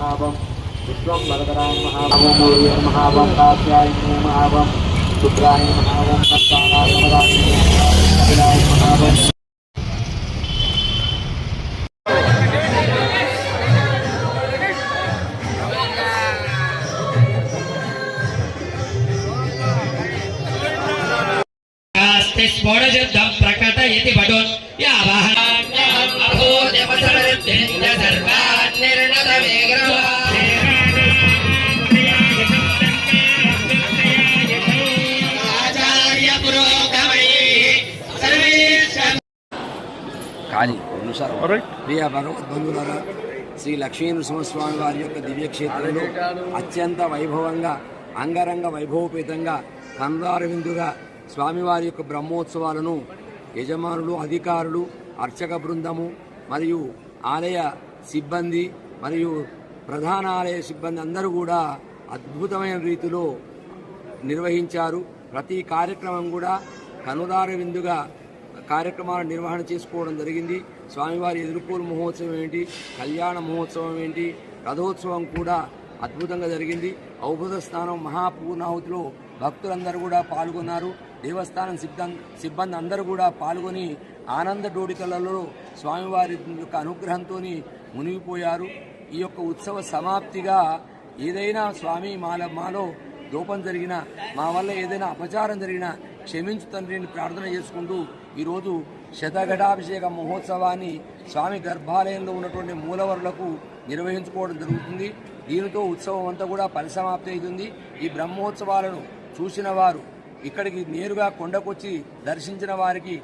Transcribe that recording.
महावं विश्वं वरदराय महावं मौर्यं महावं कात्यायने महावं शुक्राय महावं नत्ताराय महावं स्फोटशब्दं प्रकटयति पटुन् కాళీ ప్రియ భగవద్బంధులారా శ్రీ లక్ష్మీ నృసింహస్వామి వారి యొక్క దివ్యక్షేత్రంలో అత్యంత వైభవంగా అంగరంగ వైభవపేతంగా కనులారవిందుగా స్వామివారి యొక్క బ్రహ్మోత్సవాలను యజమానులు అధికారులు అర్చక బృందము మరియు ఆలయ సిబ్బంది మరియు ప్రధాన ఆలయ సిబ్బంది అందరూ కూడా అద్భుతమైన రీతిలో నిర్వహించారు. ప్రతి కార్యక్రమం కూడా కనులార విందుగా కార్యక్రమాల నిర్వహణ చేసుకోవడం జరిగింది. స్వామివారి ఎదుర్కోలు మహోత్సవం ఏంటి, కళ్యాణ మహోత్సవం ఏంటి, రథోత్సవం కూడా అద్భుతంగా జరిగింది. ఔషధ స్నానం మహాపూర్ణాహుతిలో భక్తులందరూ కూడా పాల్గొన్నారు. దేవస్థానం సిబ్బంది అందరూ కూడా పాల్గొని ఆనంద డోడికలలో స్వామివారి యొక్క అనుగ్రహంతో మునిగిపోయారు. ఈ యొక్క ఉత్సవ సమాప్తిగా ఏదైనా స్వామి మాలో లోపం జరిగినా, మా వల్ల ఏదైనా అపచారం జరిగినా క్షమించు తండ్రిని ప్రార్థన చేసుకుంటూ ఈరోజు శతఘటాభిషేక మహోత్సవాన్ని స్వామి గర్భాలయంలో ఉన్నటువంటి మూలవరులకు నిర్వహించుకోవడం జరుగుతుంది. దీనితో ఉత్సవం అంతా కూడా పరిసమాప్తి అవుతుంది. ఈ బ్రహ్మోత్సవాలను చూసిన వారు, ఇక్కడికి నేరుగా కొండకొచ్చి దర్శించిన వారికి